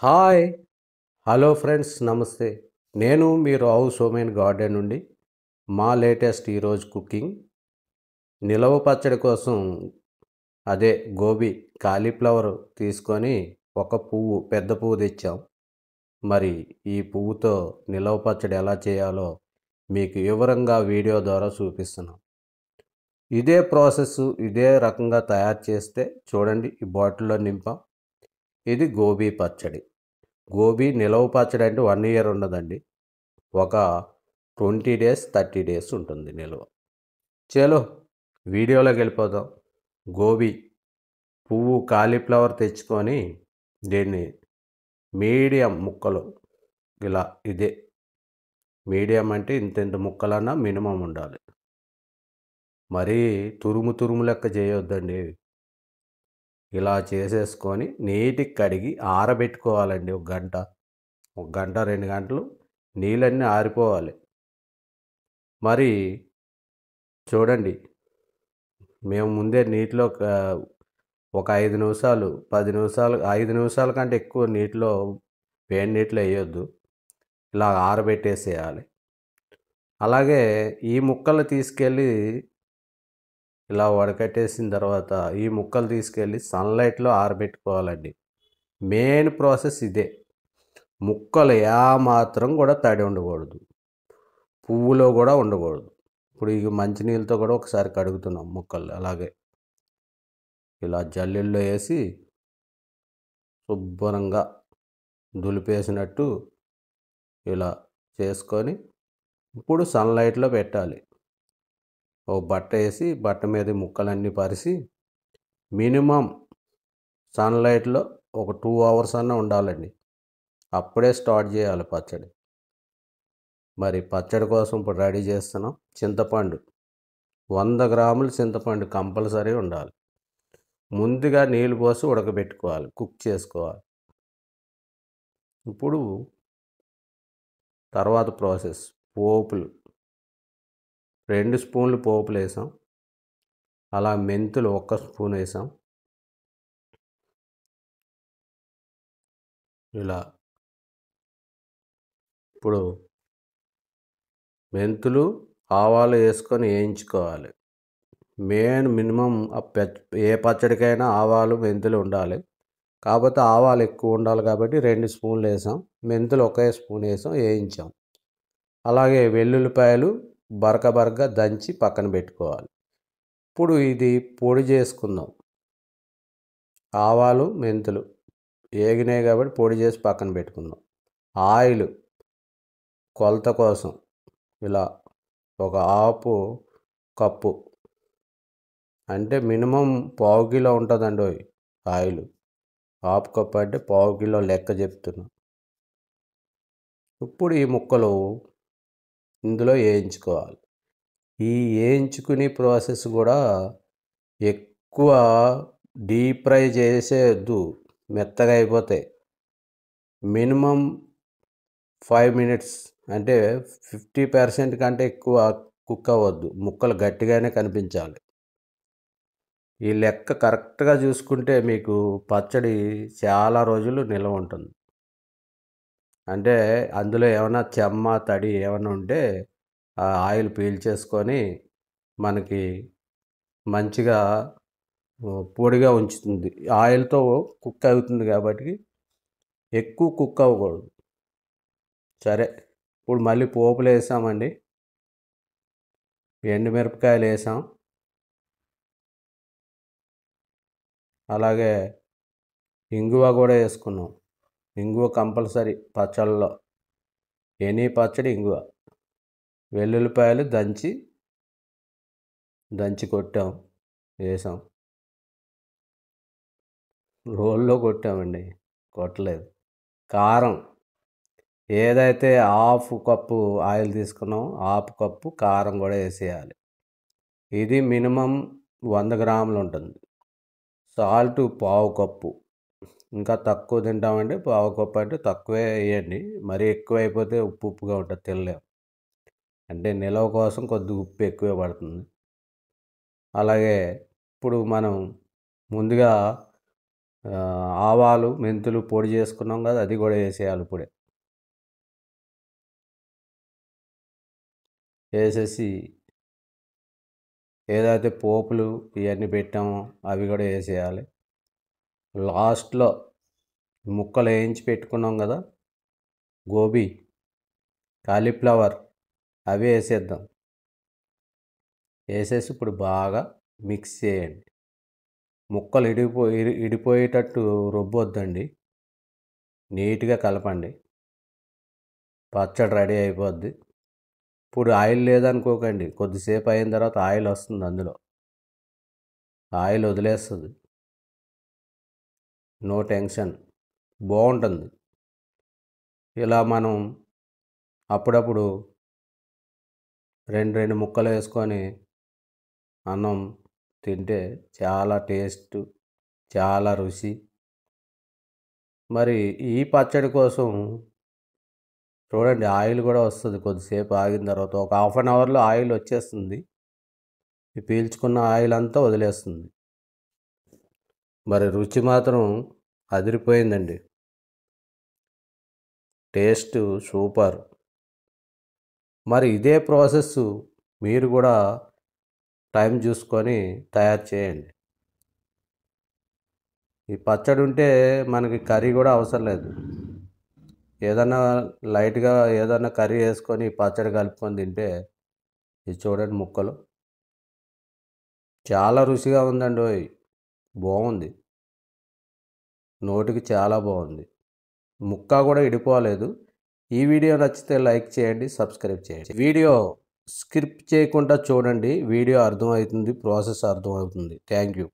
Hi! Hello friends నమస్తే. నేను మీ రావు సోమేన్ garden నుండి మా లేటెస్ట్ ఈరోజు కుకింగ్ నిలవ పచ్చడి కోసం అదే గోబీ కాలీఫ్లవర్ తీసుకొని ఒక పువ్వు పెద్ద పువ్వు తెచ్చాం. మరి ఈ పువ్వుతో నిలవ పచ్చడి ఎలా చేయాలో మీకు వివరంగా వీడియో ద్వారా చూపిస్తున్నాం. ఇదే ప్రాసెస్ ఇదే రకంగా తయారు చేస్తే చూడండి ఈ బాటిల్లో నింపాం. ఇది గోబీ పచ్చడి. గోబీ నిలవ పచ్చడి అంటే 1 ఇయర్ ఉండదండి. ఒక 20 డేస్ 30 డేస్ ఉంటుంది నిల్వ. చలో వీడియోలోకి వెళ్ళిపోదాం. గోబీ పువ్వు కాలీఫ్లవర్ తెచ్చుకొని దీన్ని మీడియం ముక్కలు ఇలా ఇదే మీడియం అంటే ఇంత ముక్కలన్నా మినిమం ఉండాలి. మరీ తురుము లెక్క చేయొద్దండి. ఇలా చేసేసుకొని నీటికి కడిగి ఆరబెట్టుకోవాలండి. ఒక గంట 2 గంటలు నీళ్ళన్నీ ఆరిపోవాలి. మరి చూడండి మేము ముందే నీటిలో ఒక 5 నిమిషాలు 10 నిమిషాలు 5 నిమిషాల కంటే ఎక్కువ నీటిలో వేడి నీటిలో వేయొద్దు. ఇలా ఆరబెట్టేసేయాలి. అలాగే ఈ ముక్కలు తీసుకెళ్ళి ఇలా వడకట్టేసిన తర్వాత ఈ ముక్కలు తీసుకెళ్ళి సన్లైట్లో ఆరబెట్టుకోవాలండి. మెయిన్ ప్రాసెస్ ఇదే. ముక్కలు ఏమాత్రం కూడా తడి ఉండకూడదు. పువ్వులో కూడా ఉండకూడదు. ఇప్పుడు ఈ మంచినీళ్ళతో కూడా ఒకసారి కడుగుతున్నాం ముక్కలు. అలాగే ఇలా జల్లెల్లో వేసి శుభ్రంగా దులిపేసినట్టు ఇలా చేసుకొని ఇప్పుడు సన్లైట్లో పెట్టాలి. ఓ బట్ట వేసి బట్ట మీద ముక్కలన్నీ పరిచి మినిమం సన్లైట్లో ఒక 2 అవర్స్ అన్నా ఉండాలండి. అప్పుడే స్టార్ట్ చేయాలి పచ్చడి. మరి పచ్చడి కోసం ఇప్పుడు రెడీ చేస్తున్నాం. చింతపండు 100 గ్రాములు చింతపండు కంపల్సరీ ఉండాలి. ముందుగా నీళ్ళు పోసి ఉడకబెట్టుకోవాలి, కుక్ చేసుకోవాలి. ఇప్పుడు తర్వాత ప్రాసెస్ పోపులు 2 స్పూన్లు పోపులు వేసాం. అలా మెంతులు 1 స్పూన్ వేసాం. ఇలా ఇప్పుడు మెంతులు ఆవాలు వేసుకొని వేయించుకోవాలి. మినిమం ఏ పచ్చడికైనా ఆవాలు మెంతులు ఉండాలి. కాకపోతే ఆవాలు ఎక్కువ ఉండాలి కాబట్టి 2 స్పూన్లు వేసాం. మెంతులు 1 స్పూన్ వేసాం, వేయించాం. అలాగే వెల్లుల్లిపాయలు బరక దంచి పక్కన పెట్టుకోవాలి. ఇప్పుడు ఇది పొడి చేసుకుందాం. ఆవాలు మెంతులు వేగినాయి కాబట్టి పొడి చేసి పక్కన పెట్టుకుందాం. ఆయిల్ కొలత కోసం ఇలా ఒక హాఫ్ కప్పు అంటే మినిమం పావు కిలో ఉంటుందండి ఆయిల్. హాఫ్ కప్ అంటే పావు కిలో లెక్క చెప్తున్నా. ఇప్పుడు ఈ ముక్కలు ఇందులో వేయించుకోవాలి. ఈ వేయించుకునే ప్రాసెస్ కూడా ఎక్కువ డీప్ ఫ్రై చేసేయద్దు, మెత్తగా అయిపోతాయి. మినిమం 5 మినిట్స్ అంటే 50% కంటే ఎక్కువ కుక్ అవ్వద్దు. ముక్కలు గట్టిగానే కనిపించాలి. ఈ లెక్క కరెక్ట్గా చూసుకుంటే మీకు పచ్చడి చాలా రోజులు నిల్వ ఉంటుంది. అంటే అందులో ఏమైనా చెమ్మ తడి ఏమైనా ఉంటే ఆ ఆయిల్ పీల్చేసుకొని మనకి మంచిగా పొడిగా ఉంచుతుంది. ఆయిల్తో కుక్ అవుతుంది కాబట్టి ఎక్కువ కుక్ అవ్వకూడదు. సరే, ఇప్పుడు మళ్ళీ పోపులు వేసామండి. ఎండుమిరపకాయలు వేసాం. అలాగే ఇంగువ కూడా వేసుకున్నాం. ఇంగువ కంపల్సరీ పచ్చళ్ళలో, ఎనీ పచ్చడి ఇంగువ. వెల్లుల్లిపాయలు దంచి కొట్టాం, వేసాం. రోల్లో కొట్టామండి, కొట్టలేదు. కారం ఏదైతే హాఫ్ కప్పు ఆయిల్ తీసుకున్నామో హాఫ్ కప్పు కారం కూడా వేసేయాలి. ఇది మినిమం 100 గ్రాములు ఉంటుంది. సాల్ట్ పావు కప్పు. ఇంకా తక్కువ తింటామంటే పావు కప్పు అంటే తక్కువే వేయండి. మరీ ఎక్కువ అయిపోతే ఉప్పుగా ఉంటుంది, తినలేము. అంటే నిలవ కోసం కొద్దిగా ఉప్పు ఎక్కువే పడుతుంది. అలాగే ఇప్పుడు మనం ముందుగా ఆవాలు మెంతులు పొడి చేసుకున్నాం కదా, అది కూడా వేసేయాలి ఇప్పుడే. వేసేసి ఏదైతే పోపులు ఇవన్నీ పెట్టామో అవి కూడా వేసేయాలి. లాస్ట్లో ముక్కలు వేయించి పెట్టుకున్నాం కదా, గోబీ, కాలీఫ్లవర్, అవి వేసేద్దాం. వేసేసి ఇప్పుడు బాగా మిక్స్ చేయండి. ముక్కలు ఇడిపోయేటట్టు రుబ్బొద్దండి, నీట్గా కలపండి. పచ్చడి రెడీ అయిపోద్ది. ఇప్పుడు ఆయిల్ లేదనుకోకండి, కొద్దిసేపు అయిన తర్వాత ఆయిల్ వస్తుంది, అందులో ఆయిల్ వదిలేస్తుంది. నో టెన్షన్, బాగుంటుంది. ఇలా మనం అప్పుడప్పుడు రెండు ముక్కలు వేసుకొని అన్నం తింటే చాలా టేస్ట్, చాలా రుచి. మరి ఈ పచ్చడి కోసం చూడండి, ఆయిల్ కూడా వస్తుంది. కొద్దిసేపు ఆగిన తర్వాత ఒక హాఫ్ అన్ అవర్లో ఆయిల్ వచ్చేస్తుంది. ఈ పీల్చుకున్న ఆయిల్ అంతా వదిలేస్తుంది. మరి రుచి మాత్రం అదిరిపోయిందండి, టేస్ట్ సూపర్. మరి ఇదే ప్రాసెస్ మీరు కూడా టైం చూసుకొని తయారు చేయండి. ఈ పచ్చడి ఉంటే మనకి కర్రీ కూడా అవసరం లేదు. ఏదన్నా లైట్గా ఏదన్నా కర్రీ వేసుకొని పచ్చడి కలుపుకొని తింటే, ఇది చూడండి ముక్కలు చాలా రుచిగా ఉందండి. బాగుంది, నోటికి చాలా బాగుంది. ముక్క కూడా ఇడిపోలేదు. ఈ వీడియో నచ్చితే లైక్ చేయండి, సబ్స్క్రైబ్ చేయండి. వీడియో స్కిప్ చేయకుండా చూడండి, వీడియో అర్థమవుతుంది, ప్రాసెస్ అర్థమవుతుంది. Thank you.